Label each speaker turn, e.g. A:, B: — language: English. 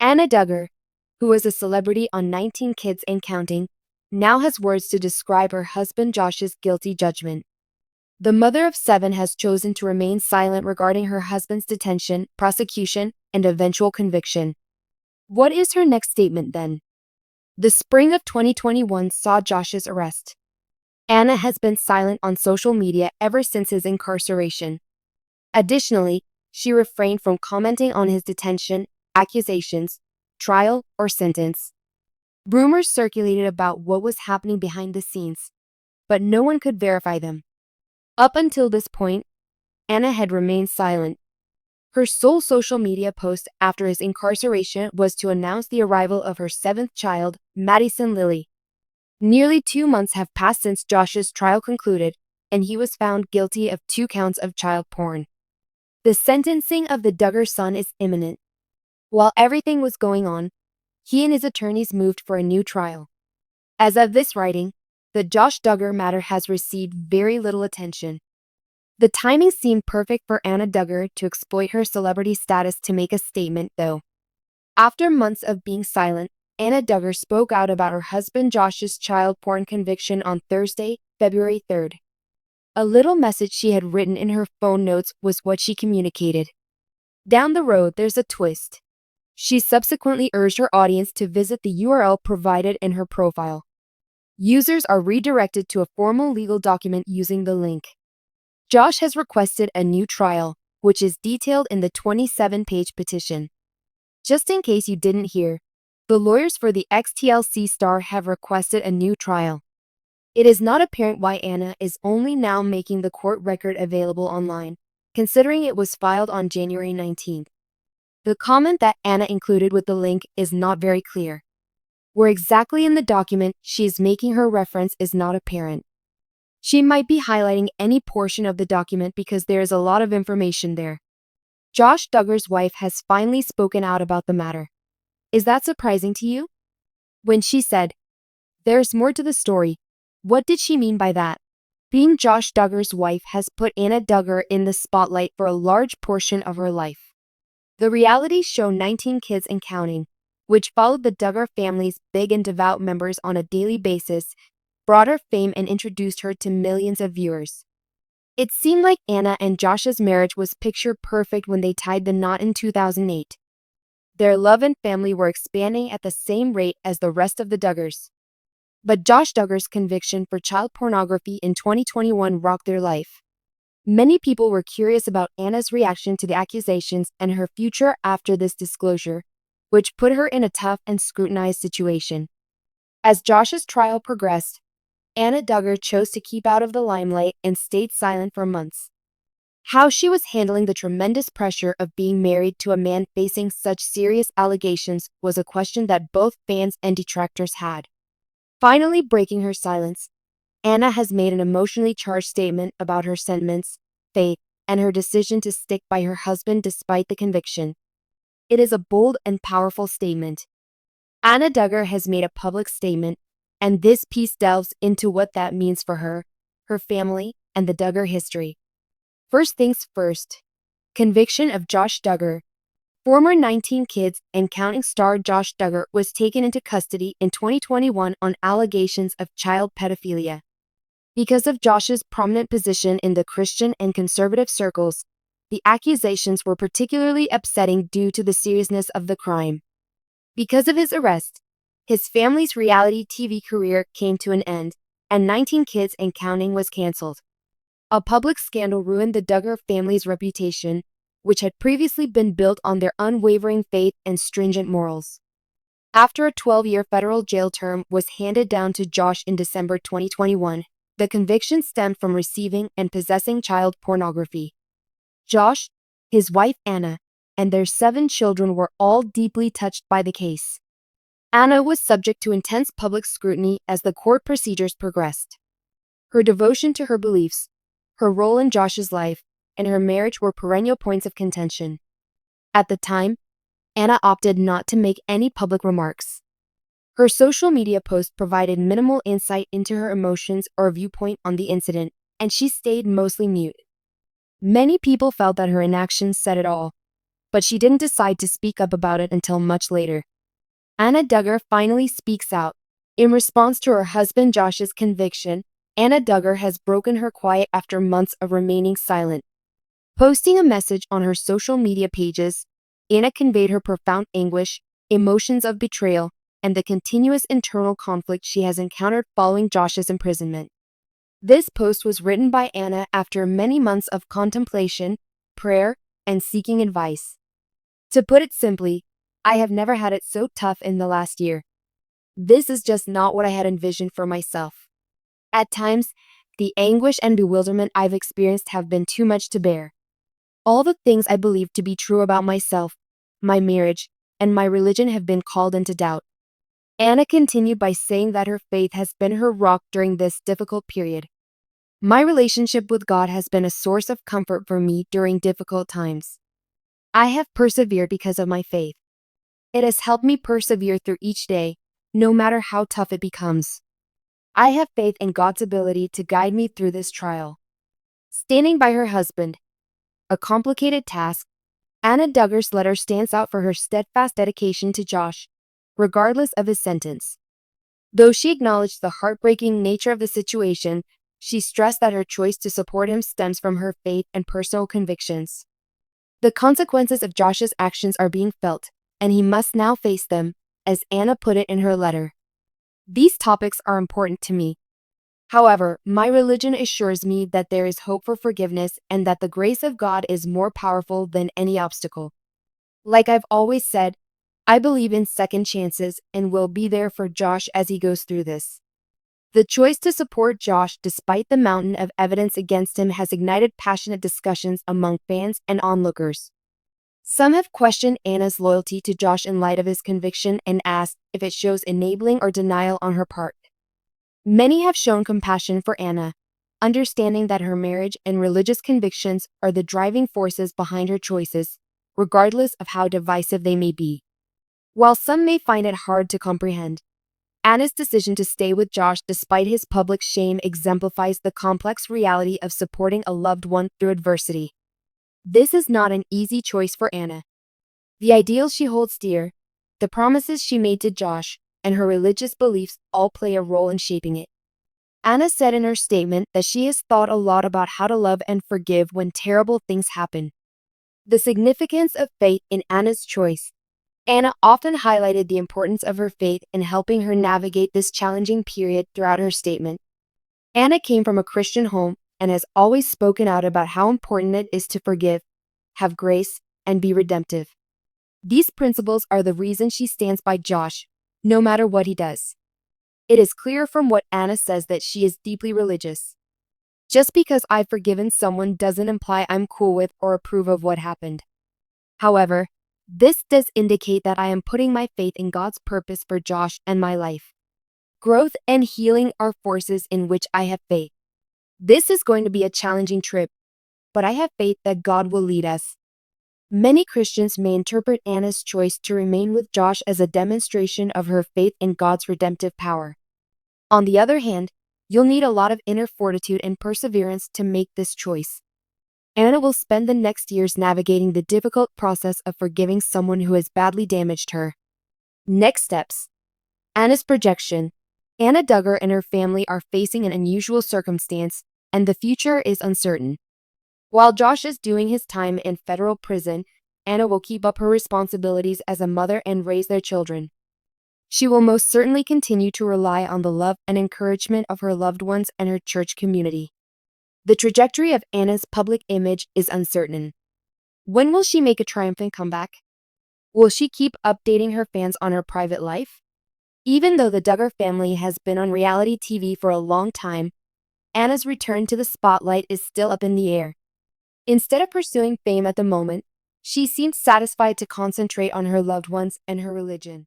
A: Anna Duggar, who was a celebrity on 19 Kids and Counting, now has words to describe her husband Josh's guilty judgment. The mother of 7 has chosen to remain silent regarding her husband's detention, prosecution, and eventual conviction. What is her next statement then? The spring of 2021 saw Josh's arrest. Anna has been silent on social media ever since his incarceration. Additionally, she refrained from commenting on his detention, accusations, trial, or sentence. Rumors circulated about what was happening behind the scenes, but no one could verify them. Up until this point, Anna had remained silent. Her sole social media post after his incarceration was to announce the arrival of her 7th child, Madison Lily. Nearly 2 months have passed since Josh's trial concluded, and he was found guilty of 2 counts of child porn. The sentencing of the Duggar son is imminent. While everything was going on, he and his attorneys moved for a new trial. As of this writing, the Josh Duggar matter has received very little attention. The timing seemed perfect for Anna Duggar to exploit her celebrity status to make a statement, though. After months of being silent, Anna Duggar spoke out about her husband Josh's child porn conviction on Thursday, February 3rd. A little message she had written in her phone notes was what she communicated. Down the road, there's a twist. She subsequently urged her audience to visit the URL provided in her profile. Users are redirected to a formal legal document using the link. Josh has requested a new trial, which is detailed in the 27-page petition. Just in case you didn't hear, the lawyers for the ex-TLC star have requested a new trial. It is not apparent why Anna is only now making the court record available online, considering it was filed on January 19th. The comment that Anna included with the link is not very clear. Where exactly in the document she is making her reference is not apparent. She might be highlighting any portion of the document because there is a lot of information there. Josh Duggar's wife has finally spoken out about the matter. Is that surprising to you? When she said, "There's more to the story," what did she mean by that? Being Josh Duggar's wife has put Anna Duggar in the spotlight for a large portion of her life. The reality show 19 Kids and Counting, which followed the Duggar family's big and devout members on a daily basis, brought her fame and introduced her to millions of viewers. It seemed like Anna and Josh's marriage was picture perfect when they tied the knot in 2008. Their love and family were expanding at the same rate as the rest of the Duggars. But Josh Duggar's conviction for child pornography in 2021 rocked their life. Many people were curious about Anna's reaction to the accusations and her future after this disclosure, which put her in a tough and scrutinized situation. As Josh's trial progressed, Anna Duggar chose to keep out of the limelight and stayed silent for months. How she was handling the tremendous pressure of being married to a man facing such serious allegations was a question that both fans and detractors had. Finally breaking her silence, Anna has made an emotionally charged statement about her sentiments, faith, and her decision to stick by her husband despite the conviction. It is a bold and powerful statement. Anna Duggar has made a public statement, and this piece delves into what that means for her, her family, and the Duggar history. First things first. Conviction of Josh Duggar. Former 19 Kids and Counting star Josh Duggar was taken into custody in 2021 on allegations of child pedophilia. Because of Josh's prominent position in the Christian and conservative circles, the accusations were particularly upsetting due to the seriousness of the crime. Because of his arrest, his family's reality TV career came to an end, and 19 Kids and Counting was canceled. A public scandal ruined the Duggar family's reputation, which had previously been built on their unwavering faith and stringent morals. After a 12-year federal jail term was handed down to Josh in December 2021, the conviction stemmed from receiving and possessing child pornography. Josh, his wife Anna, and their 7 children were all deeply touched by the case. Anna was subject to intense public scrutiny as the court procedures progressed. Her devotion to her beliefs, her role in Josh's life, and her marriage were perennial points of contention. At the time, Anna opted not to make any public remarks. Her social media posts provided minimal insight into her emotions or viewpoint on the incident, and she stayed mostly mute. Many people felt that her inaction said it all. but she didn't decide to speak up about it until much later. Anna Duggar finally speaks out. In response to her husband Josh's conviction, Anna Duggar has broken her quiet after months of remaining silent. Posting a message on her social media pages, Anna conveyed her profound anguish, emotions of betrayal, and the continuous internal conflict she has encountered following Josh's imprisonment. This post was written by Anna after many months of contemplation, prayer, and seeking advice. To put it simply, I have never had it so tough in the last year. This is just not what I had envisioned for myself. At times, the anguish and bewilderment I've experienced have been too much to bear. All the things I believed to be true about myself, my marriage, and my religion have been called into doubt. Anna continued by saying that her faith has been her rock during this difficult period. My relationship with God has been a source of comfort for me during difficult times. I have persevered because of my faith. It has helped me persevere through each day, no matter how tough it becomes. I have faith in God's ability to guide me through this trial. Standing by her husband, a complicated task, Anna Duggar's letter stands out for her steadfast dedication to Josh, regardless of his sentence. Though she acknowledged the heartbreaking nature of the situation, she stressed that her choice to support him stems from her faith and personal convictions. The consequences of Josh's actions are being felt, and he must now face them, as Anna put it in her letter. These topics are important to me. However, my religion assures me that there is hope for forgiveness and that the grace of God is more powerful than any obstacle. Like I've always said, I believe in second chances and will be there for Josh as he goes through this. The choice to support Josh despite the mountain of evidence against him has ignited passionate discussions among fans and onlookers. Some have questioned Anna's loyalty to Josh in light of his conviction and asked if it shows enabling or denial on her part. Many have shown compassion for Anna, understanding that her marriage and religious convictions are the driving forces behind her choices, regardless of how divisive they may be. While some may find it hard to comprehend, Anna's decision to stay with Josh despite his public shame exemplifies the complex reality of supporting a loved one through adversity. This is not an easy choice for Anna. The ideals she holds dear, the promises she made to Josh, and her religious beliefs all play a role in shaping it. Anna said in her statement that she has thought a lot about how to love and forgive when terrible things happen. The significance of faith in Anna's choice. Anna often highlighted the importance of her faith in helping her navigate this challenging period throughout her statement. Anna came from a Christian home and has always spoken out about how important it is to forgive, have grace, and be redemptive. These principles are the reason she stands by Josh, no matter what he does. It is clear from what Anna says that she is deeply religious. Just because I've forgiven someone doesn't imply I'm cool with or approve of what happened. However, this does indicate that I am putting my faith in God's purpose for Josh and my life. Growth and healing are forces in which I have faith. This is going to be a challenging trip, but I have faith that God will lead us. Many Christians may interpret Anna's choice to remain with Josh as a demonstration of her faith in God's redemptive power. On the other hand, you'll need a lot of inner fortitude and perseverance to make this choice. Anna will spend the next years navigating the difficult process of forgiving someone who has badly damaged her. Next steps. Anna's projection. Anna Duggar and her family are facing an unusual circumstance, and the future is uncertain. While Josh is doing his time in federal prison, Anna will keep up her responsibilities as a mother and raise their children. She will most certainly continue to rely on the love and encouragement of her loved ones and her church community. The trajectory of Anna's public image is uncertain. When will she make a triumphant comeback? Will she keep updating her fans on her private life? Even though the Duggar family has been on reality TV for a long time, Anna's return to the spotlight is still up in the air. Instead of pursuing fame at the moment, she seems satisfied to concentrate on her loved ones and her religion.